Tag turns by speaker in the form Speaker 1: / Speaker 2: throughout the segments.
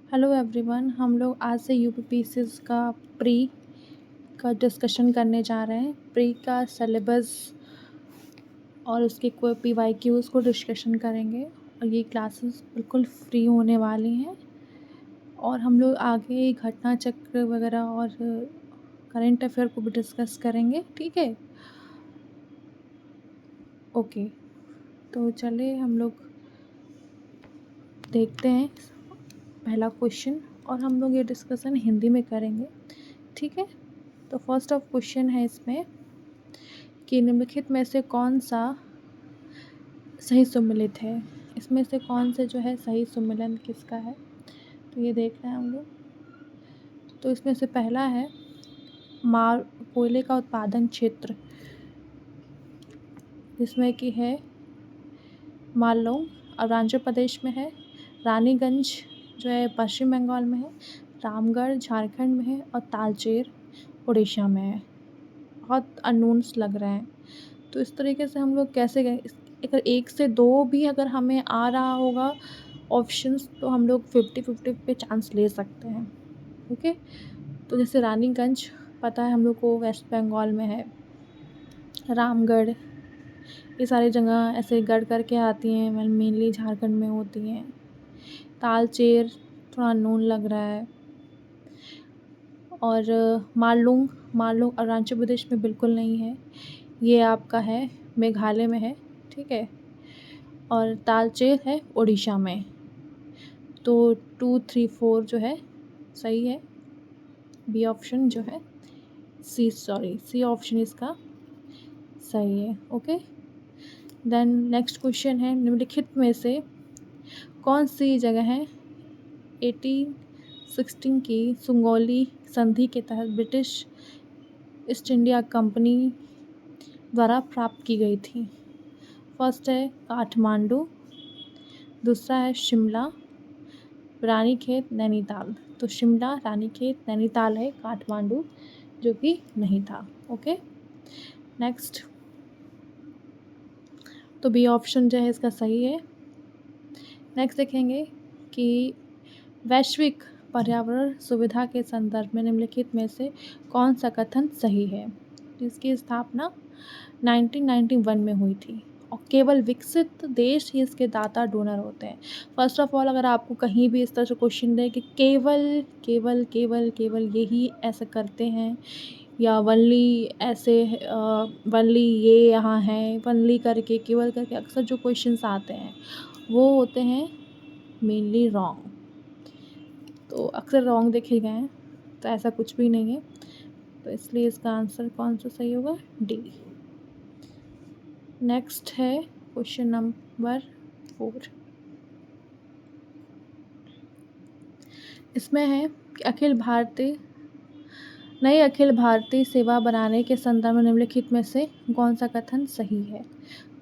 Speaker 1: Hello everyone, हम लोग आज से यूपीपीसीएस का प्री का डिस्कशन करने जा रहे हैं। प्री का सिलेबस और उसके कोई पीवाईक्यूज़ को डिस्कशन करेंगे और ये क्लासेस बिल्कुल फ्री होने वाली हैं। और हम लोग आगे घटना चक्र वगैरह और करंट अफेयर को भी डिस्कस करेंगे, ठीक है। ओके, तो चलिए हम लोग देखते हैं पहला क्वेश्चन और हम लोग ये डिस्कशन हिंदी में करेंगे, ठीक है। तो फर्स्ट ऑफ क्वेश्चन है इसमें कि निम्नलिखित में से कौन सा सही सुमेलित है। इसमें से कौन से जो है सही सुमेलन किसका है, तो ये देख रहे हैं हम लोग। तो इसमें से पहला है कोयले का उत्पादन क्षेत्र, जिसमें कि है मालौंग अरुणाचल प्रदेश में है, रानीगंज जो है पश्चिम बंगाल में है, रामगढ़ झारखंड में है और तालचेर उड़ीसा में है। बहुत अननोन्स लग रहे हैं, तो इस तरीके से हम लोग कैसे गए। अगर एक से दो भी अगर हमें आ रहा होगा ऑप्शंस, तो हम लोग 50-50 पे चांस ले सकते हैं, ओके। तो जैसे रानीगंज पता है हम लोग को वेस्ट बंगाल में है, रामगढ़ ये सारी जगह ऐसे गढ़ करके आती हैं, मेनली झारखंड में होती हैं। तालचेर थोड़ा अननोन लग रहा है। और मालुंग अरुणाचल प्रदेश में बिल्कुल नहीं है, ये आपका है मेघालय में है, ठीक है। और तालचेर है उड़ीसा में। तो 2, 3, 4 जो है सही है। बी ऑप्शन जो है सी ऑप्शन इसका सही है, ओके। देन नेक्स्ट क्वेश्चन है निम्नलिखित में से कौन सी जगह है 1816 की सुंगौली संधि के तहत ब्रिटिश ईस्ट इंडिया कंपनी द्वारा प्राप्त की गई थी। फर्स्ट है काठमांडू, दूसरा है शिमला, रानीखेत, नैनीताल। तो शिमला, रानीखेत, नैनीताल है, काठमांडू जो कि नहीं था, ओके। नेक्स्ट, तो बी ऑप्शन जो है इसका सही है। नेक्स्ट देखेंगे कि वैश्विक पर्यावरण सुविधा के संदर्भ में निम्नलिखित में से कौन सा कथन सही है। इसकी स्थापना 1991 में हुई थी और केवल विकसित देश ही इसके दाता डोनर होते हैं। फर्स्ट ऑफ ऑल, अगर आपको कहीं भी इस तरह से क्वेश्चन दे कि केवल केवल केवल केवल यही ऐसा करते हैं या वनली ऐसे वनली ये यहाँ है, वनली करके केवल करके अक्सर जो क्वेश्चंस आते हैं वो होते हैं मेनली रॉन्ग। तो अक्सर रॉन्ग देखे गए हैं, तो ऐसा कुछ भी नहीं है। तो इसलिए इसका आंसर कौन सा सही होगा, डी। नेक्स्ट है क्वेश्चन नंबर 4। इसमें है कि नई अखिल भारतीय सेवा बनाने के संदर्भ में निम्नलिखित में से कौन सा कथन सही है।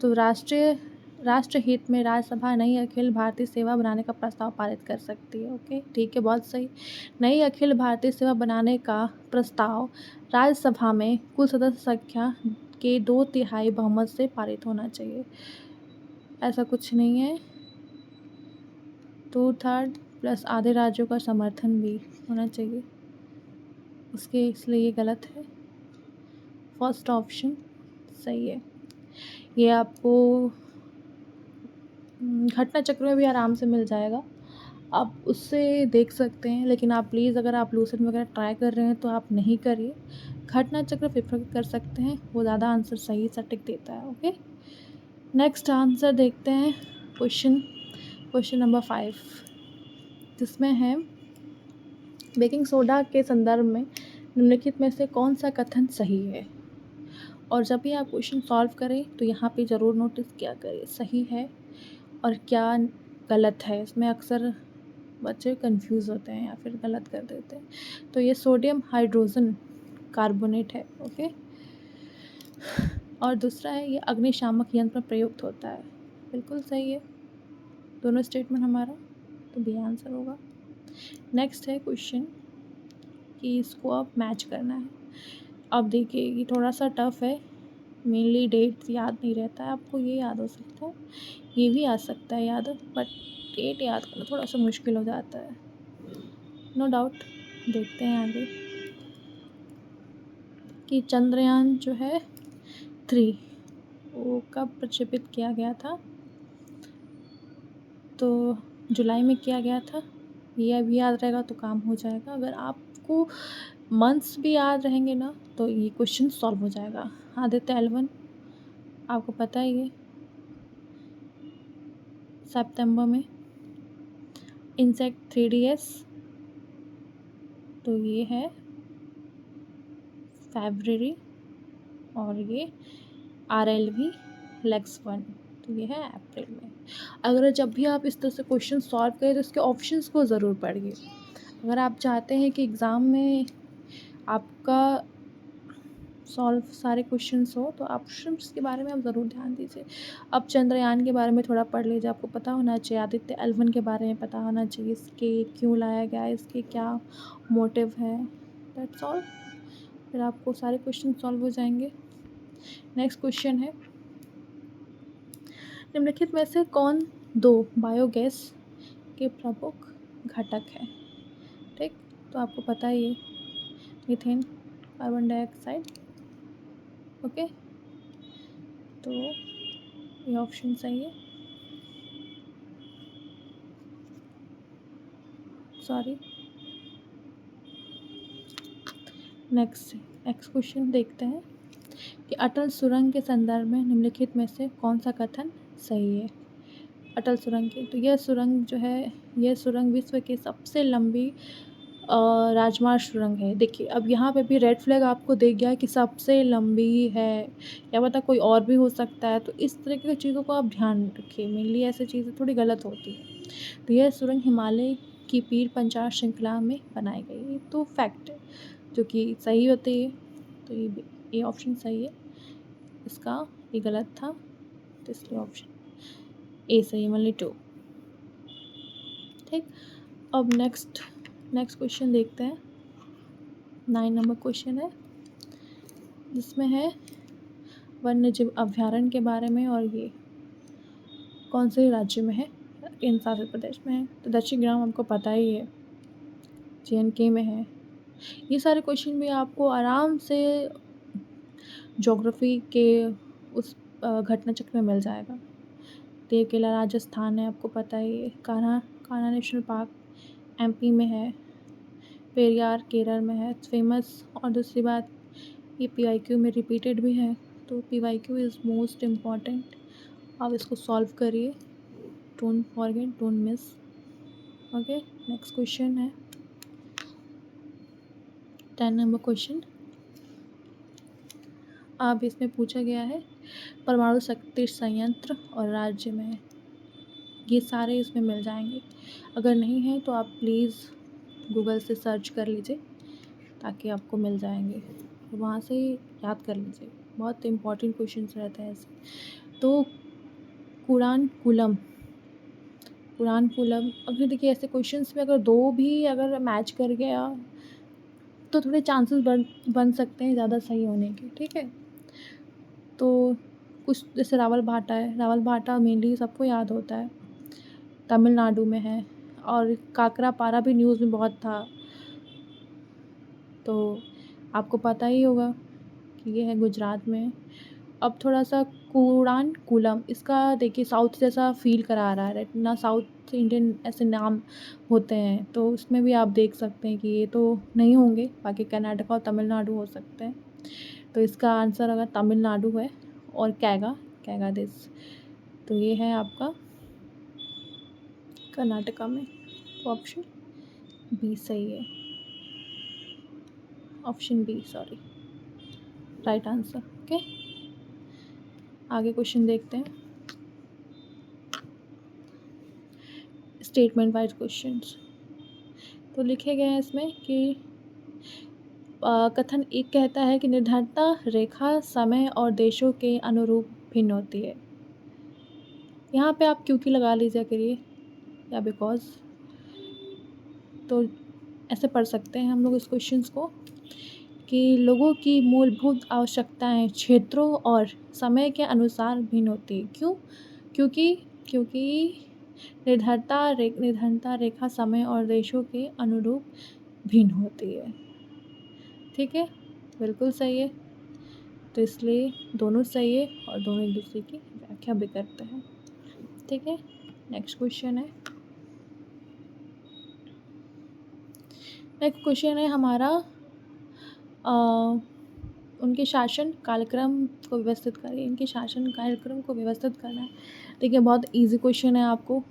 Speaker 1: तो राष्ट्रहित में राज्यसभा नई अखिल भारतीय सेवा बनाने का प्रस्ताव पारित कर सकती है, ओके, ठीक है, बहुत सही। नई अखिल भारतीय सेवा बनाने का प्रस्ताव राज्यसभा में कुल सदस्य संख्या के 2/3 बहुमत से पारित होना चाहिए। ऐसा कुछ नहीं है, 2/3 प्लस आधे राज्यों का समर्थन भी होना चाहिए उसके, इसलिए ये गलत है। फर्स्ट ऑप्शन सही है। ये आपको घटना चक्र में भी आराम से मिल जाएगा, आप उससे देख सकते हैं। लेकिन आप प्लीज़, अगर आप लूसेंट वगैरह ट्राई कर रहे हैं तो आप नहीं करिए, घटना चक्र प्रेफर कर सकते हैं, वो ज़्यादा आंसर सही सटीक देता है, ओके। नेक्स्ट आंसर देखते हैं क्वेश्चन नंबर 5, जिसमें है बेकिंग सोडा के संदर्भ में निम्नलिखित में से कौन सा कथन सही है। और जब भी आप क्वेश्चन सॉल्व करें तो यहाँ पे ज़रूर नोटिस किया करें सही है और क्या गलत है। इसमें अक्सर बच्चे कंफ्यूज होते हैं या फिर गलत कर देते हैं। तो ये सोडियम हाइड्रोजन कार्बोनेट है, ओके। और दूसरा है ये अग्निशामक यंत्र में प्रयुक्त होता है, बिल्कुल सही है दोनों स्टेटमेंट हमारा, तो बी आंसर होगा। नेक्स्ट है क्वेश्चन कि इसको आप मैच करना है। अब देखिए ये थोड़ा सा टफ है, मेनली डेट याद नहीं रहता है आपको, ये याद हो सकता है, ये भी आ सकता है याद, बट डेट याद करना थोड़ा सा मुश्किल हो जाता है। No doubt. देखते हैं आगे कि चंद्रयान जो है 3 वो कब प्रक्षेपित किया गया था। तो जुलाई में किया गया था। ये भी याद रहेगा तो काम हो जाएगा। अगर आपको मंथ्स भी याद रहेंगे ना तो ये क्वेश्चन सॉल्व हो जाएगा। आदित्य L1 आपको पता ही है सितंबर में। इनसेक्ट 3DS तो ये है फरवरी। और ये RLV Lex 1 तो ये है अप्रैल में। अगर जब भी आप इस तरह से क्वेश्चन सॉल्व करें तो इसके ऑप्शंस को ज़रूर पढ़िए। अगर आप चाहते हैं कि एग्ज़ाम में आपका सॉल्व सारे क्वेश्चंस हो तो ऑप्शंस के बारे में आप ज़रूर ध्यान दीजिए। अब चंद्रयान के बारे में थोड़ा पढ़ लीजिए। आपको पता होना चाहिए। आदित्य L1 के बारे में पता होना चाहिए। इसके क्यों लाया गया, इसके क्या मोटिव है, दैट्स ऑल। फिर आपको सारे क्वेश्चन सॉल्व हो जाएंगे। नेक्स्ट क्वेश्चन है, निम्नलिखित में से कौन 2 बायोगैस के प्रमुख घटक हैं। ठीक, तो आपको पता ही है मीथेन, कार्बन डाइऑक्साइड। ओके, तो ये ऑप्शन सही है। सॉरी। नेक्स्ट क्वेश्चन देखते हैं कि अटल सुरंग के संदर्भ में निम्नलिखित में से कौन सा कथन सही है। अटल सुरंग की, तो यह सुरंग जो है, यह सुरंग विश्व की सबसे लंबी राजमार्ग सुरंग है। देखिए अब यहाँ पे भी रेड फ्लैग आपको दिख गया कि सबसे लंबी है, क्या पता कोई और भी हो सकता है। तो इस तरह की चीज़ों को आप ध्यान रखिए। मेनली ऐसी चीज़ें थोड़ी गलत होती है। तो यह सुरंग हिमालय की पीर पंचाल श्रृंखला में बनाई गई है। तो फैक्ट है जो कि सही होती है। तो ये ऑप्शन सही है। इसका ये गलत था तो इसलिए ऑप्शन ए सही है, मतलब 2। ठीक, अब नेक्स्ट क्वेश्चन देखते हैं। 9 नंबर क्वेश्चन है जिसमें है वन्य जीव अभ्यारण्य के बारे में। और ये कौन से राज्य में है, केंद्र शासित प्रदेश में है। तो दक्षिण ग्राम आपको पता ही है, JNK में है। ये सारे क्वेश्चन भी आपको आराम से ज्योग्राफी के उस घटना चक्र में मिल जाएगा। देवकेला राजस्थान है, आपको पता ही है। कान्हा नेशनल पार्क MP में है। पेरियार केरल में है, फेमस। और दूसरी बात ये PYQ में रिपीटेड भी है। तो PYQ इज़ मोस्ट इम्पॉर्टेंट। आप इसको सॉल्व करिए, don't forget, don't miss. Okay, next question है 10 नंबर क्वेश्चन। अब इसमें पूछा गया है परमाणु शक्ति संयंत्र और राज्य में है। ये सारे इसमें मिल जाएंगे। अगर नहीं है तो आप प्लीज़ गूगल से सर्च कर लीजिए ताकि आपको मिल जाएंगे। वहाँ से याद कर लीजिए, बहुत इंपॉर्टेंट क्वेश्चंस रहते हैं ऐसे। तो कुरानकुलम, अगर देखिए ऐसे क्वेश्चंस में अगर 2 भी अगर मैच कर गया तो थोड़े चांसेस बन सकते हैं ज़्यादा सही होने के। ठीक है, तो कुछ जैसे रावल भाटा है, रावल भाटा मेनली सबको याद होता है, तमिलनाडु में है। और काकरापारा भी न्यूज़ में बहुत था, तो आपको पता ही होगा कि ये है गुजरात में। अब थोड़ा सा कुरानकुलम, इसका देखिए साउथ जैसा फील करा रहा है ना, साउथ इंडियन ऐसे नाम होते हैं। तो उसमें भी आप देख सकते हैं कि ये तो नहीं होंगे, बाकी कर्नाटका और तमिलनाडु हो सकते हैं। तो इसका आंसर अगर तमिलनाडु है और कैगा दिस, तो ये है आपका कर्नाटका में। तो ऑप्शन बी सही है, option B, sorry, right answer. Okay, आगे क्वेश्चन देखते हैं। स्टेटमेंट वाइज क्वेश्चंस तो लिखे गए हैं इसमें कि कथन 1 कहता है कि निर्धारिता रेखा समय और देशों के अनुरूप भिन्न होती है। यहाँ पे आप क्योंकि लगा लीजिए करिए या बिकॉज। तो ऐसे पढ़ सकते हैं हम लोग इस क्वेश्चंस को कि लोगों की मूलभूत आवश्यकताएं क्षेत्रों और समय के अनुसार भिन्न होती है। क्यों? क्योंकि निर्धनता रेखा समय और देशों के अनुरूप भिन्न होती है। ठीक है, बिल्कुल सही है। तो इसलिए दोनों सही है और दोनों एक दूसरे की व्याख्या भी करते हैं। ठीक है, नेक्स्ट क्वेश्चन है हमारा उनके शासन कालक्रम को व्यवस्थित करें। इनके शासन कार्यक्रम को व्यवस्थित करना है। देखिए, बहुत इजी क्वेश्चन है। आपको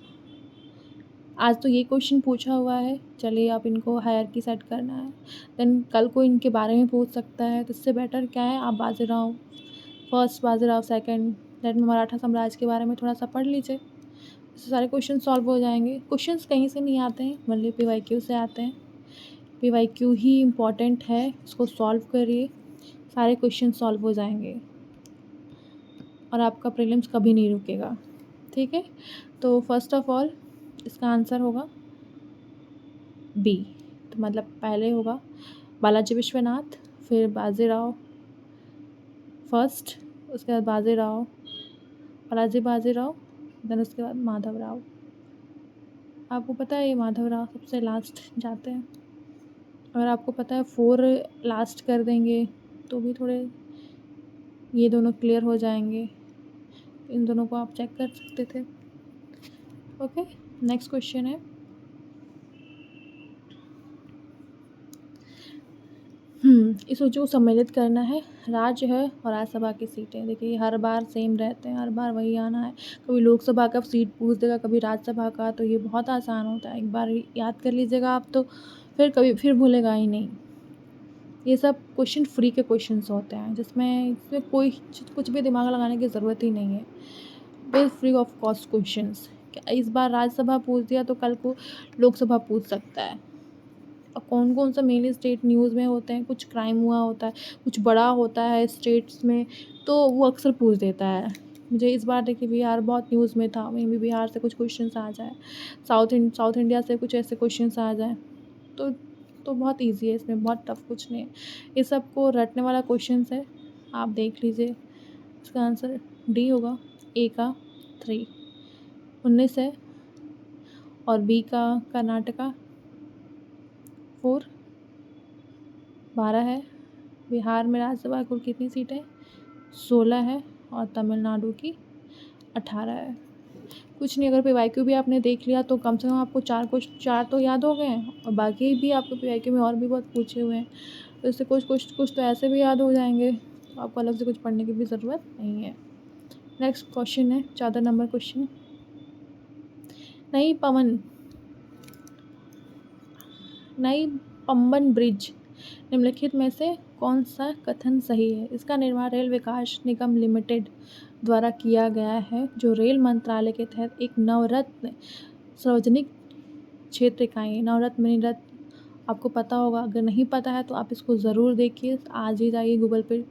Speaker 1: आज तो ये क्वेश्चन पूछा हुआ है, चलिए आप इनको हायरार्की सेट करना है, देन कल को इनके बारे में पूछ सकता है। तो इससे बेटर क्या है, आप Bajirao first, Bajirao second, that में मराठा साम्राज्य के बारे में थोड़ा सा पढ़ लीजिए। इससे सारे क्वेश्चन सॉल्व हो जाएंगे। क्वेश्चंस कहीं से नहीं आते हैं, ओनली PYQ से आते हैं। PYQ ही इम्पॉर्टेंट है, इसको सॉल्व करिए, सारे क्वेश्चन सॉल्व हो जाएंगे और आपका प्रीलिम्स कभी नहीं रुकेगा। ठीक है, तो फर्स्ट ऑफ ऑल इसका आंसर होगा बी। तो मतलब पहले होगा बालाजी विश्वनाथ, फिर बाजीराव फर्स्ट, उसके बाद बाजीराव, बाजीराव, देन उसके बाद माधवराव। आपको पता है ये माधवराव सबसे लास्ट जाते हैं। अगर आपको पता है 4 लास्ट कर देंगे तो भी थोड़े ये दोनों क्लियर हो जाएंगे। इन दोनों को आप चेक कर सकते थे। ओके, नेक्स्ट क्वेश्चन है इस सूची को सम्मिलित करना है। राज्य है और राज्यसभा की सीटें। देखिए हर बार सेम रहते हैं, हर बार वही आना है। कभी लोकसभा का सीट पूछ देगा, कभी राज्यसभा का, तो ये बहुत आसान होता है। एक बार याद कर लीजिएगा आप, तो फिर भूलेगा ही नहीं। ये सब क्वेश्चन फ्री के क्वेश्चंस होते हैं, इसमें कोई कुछ भी दिमाग लगाने की ज़रूरत ही नहीं है। Bill free of cost questions. इस बार राज्यसभा पूछ दिया तो कल को लोकसभा पूछ सकता है। और कौन कौन सा मेनली स्टेट न्यूज़ में होते हैं, कुछ क्राइम हुआ होता है, कुछ बड़ा होता है स्टेट्स में, तो वो अक्सर पूछ देता है। मुझे इस बार देखिए बिहार बहुत न्यूज़ में था, वहीं भी बिहार से कुछ क्वेश्चंस आ जाए, साउथ इंडिया से कुछ ऐसे क्वेश्चंस आ जाए, तो बहुत ईजी है, इसमें बहुत टफ कुछ नहीं है। ये सबको रटने वाला क्वेश्चंस है, आप देख लीजिए। इसका आंसर डी होगा। ए का 3 19 है और बी का कर्नाटका 4 12 है। बिहार में राज्यसभा कुल कितनी सीटें? 16 है और तमिलनाडु की 18 है। कुछ नहीं, अगर PYQ भी आपने देख लिया तो कम से कम आपको 4 तो याद हो गए हैं, और बाकी भी आपको PYQ में और भी बहुत पूछे हुए हैं, तो इससे कुछ तो ऐसे भी याद हो जाएंगे, तो आपको अलग से कुछ पढ़ने की भी ज़रूरत नहीं है। नेक्स्ट क्वेश्चन है 14 नंबर क्वेश्चन। नई पंबन ब्रिज निम्नलिखित में से कौन सा कथन सही है? इसका निर्माण रेल विकास निगम लिमिटेड द्वारा किया गया है, जो रेल मंत्रालय के तहत एक नवरत्न सार्वजनिक क्षेत्र इकाई। नवरत्न मिनी रत्न आपको पता होगा, अगर नहीं पता है तो आप इसको ज़रूर देखिए। आज ही जाइए गूगल पे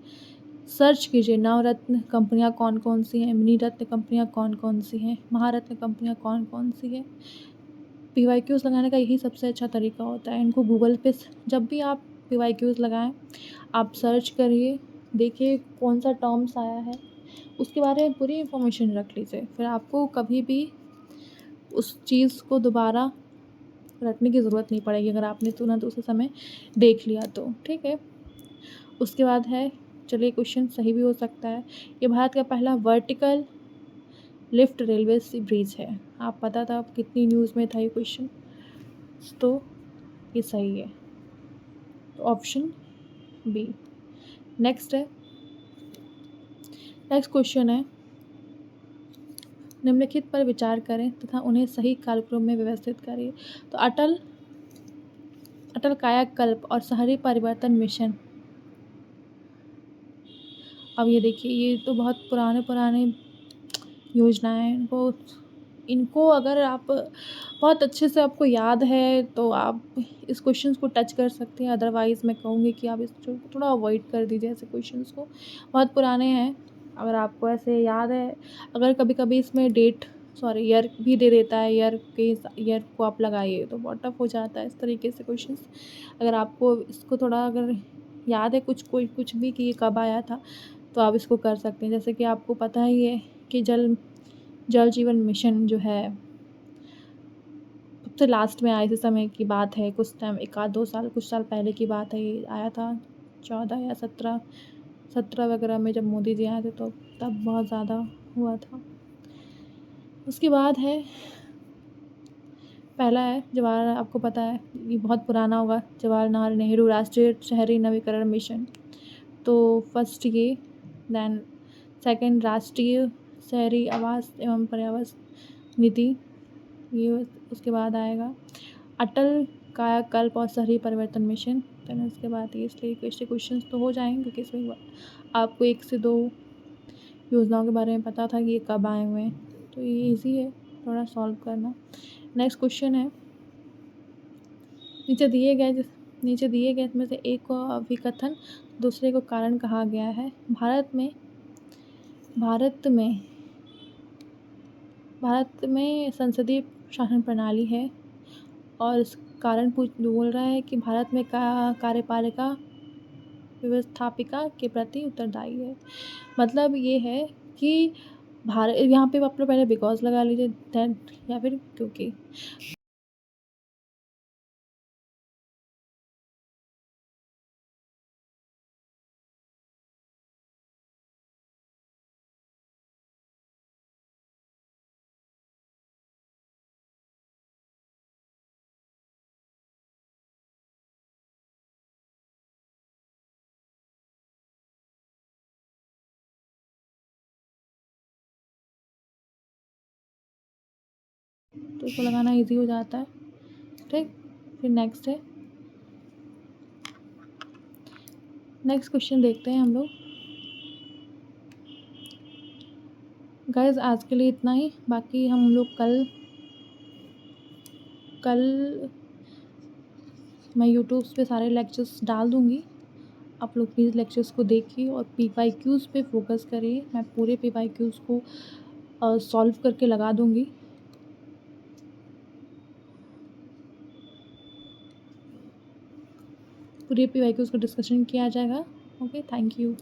Speaker 1: सर्च कीजिए नवरत्न कंपनियां कौन कौन सी हैं, मिनी रत्न कंपनियां कौन कौन सी हैं, महारत्न कंपनियां कौन कौन सी हैं। PYQs लगाने का यही सबसे अच्छा तरीका होता है। इनको गूगल पे जब भी आप PYQs लगाएं, आप सर्च करिए, देखिए कौन सा टर्म्स आया है, उसके बारे में पूरी इन्फॉर्मेशन रख लीजिए। फिर आपको कभी भी उस चीज़ को दोबारा रटने की ज़रूरत नहीं पड़ेगी, अगर आपने तुरंत उस समय देख लिया तो। ठीक है, उसके बाद है, चलिए क्वेश्चन सही भी हो सकता है। ये भारत का पहला वर्टिकल लिफ्ट रेलवे ब्रिज है। आप पता था, कितनी न्यूज़ में था ये क्वेश्चन, तो ये सही है, तो ऑप्शन बी। नेक्स्ट क्वेश्चन है, निम्नलिखित पर विचार करें तथा उन्हें सही कालक्रम में व्यवस्थित करिए। तो अटल कायाकल्प और शहरी परिवर्तन मिशन। अब ये देखिए, ये तो बहुत पुराने योजनाएं हैं। इनको अगर आप बहुत अच्छे से आपको याद है तो आप इस क्वेश्चंस को टच कर सकते हैं, अदरवाइज़ मैं कहूँगी कि आप इसको थोड़ा अवॉइड कर दीजिए। ऐसे क्वेश्चंस को, बहुत पुराने हैं। अगर आपको ऐसे याद है, अगर कभी कभी इसमें ईयर भी दे देता है, ईयर को आप लगाइए तो बहुत टफ हो जाता है इस तरीके से क्वेश्चंस। अगर आपको इसको थोड़ा अगर याद है कुछ भी कि ये कब आया था, तो आप इसको कर सकते हैं। जैसे कि आपको पता ही है कि जल जीवन मिशन जो है सबसे लास्ट में आए थे समय की बात है, कुछ टाइम 1 आध 2 साल कुछ साल पहले की बात है, ये आया था 14 या 17 वगैरह में जब मोदी जी आए थे तो तब बहुत ज़्यादा हुआ था। उसके बाद है पहला है जवाहर, आपको पता है ये बहुत पुराना होगा, जवाहरलाल नेहरू राष्ट्रीय शहरी नवीकरण मिशन। तो फर्स्ट ये, देन सेकंड राष्ट्रीय शहरी आवास एवं पर्यावरण नीति, ये उसके बाद आएगा अटल कायाकल्प और शहरी परिवर्तन मिशन। देन उसके बाद ये, इसलिए क्वेश्चंस तो हो जाएंगे क्योंकि इसमें आपको 1 से 2 योजनाओं के बारे में पता था कि ये कब आए हुए हैं, तो ये इजी है थोड़ा सॉल्व करना। नेक्स्ट क्वेश्चन है, नीचे दिए गए इसमें से एक को अभिकथन, दूसरे को कारण कहा गया है। भारत में संसदीय शासन प्रणाली है और इस कारण बोल रहा है कि भारत में कार्यपालिका व्यवस्थापिका के प्रति उत्तरदायी है। मतलब ये है कि भारत, यहाँ पे आप लोग पहले बिकॉज़ लगा लीजिए, देन या फिर क्योंकि। तो इसको लगाना ईज़ी हो जाता है, ठीक। फिर नेक्स्ट क्वेश्चन देखते हैं हम लोग। गाइस आज के लिए इतना ही, बाकी हम लोग कल मैं यूट्यूब पे सारे लेक्चर्स डाल दूँगी, आप लोग प्लीज़ लेक्चर्स को देखिए और PYQs पे फोकस करिए। मैं पूरे PYQs को सॉल्व करके लगा दूँगी। पूरे PYQs को डिस्कशन किया जाएगा। Okay, thank you.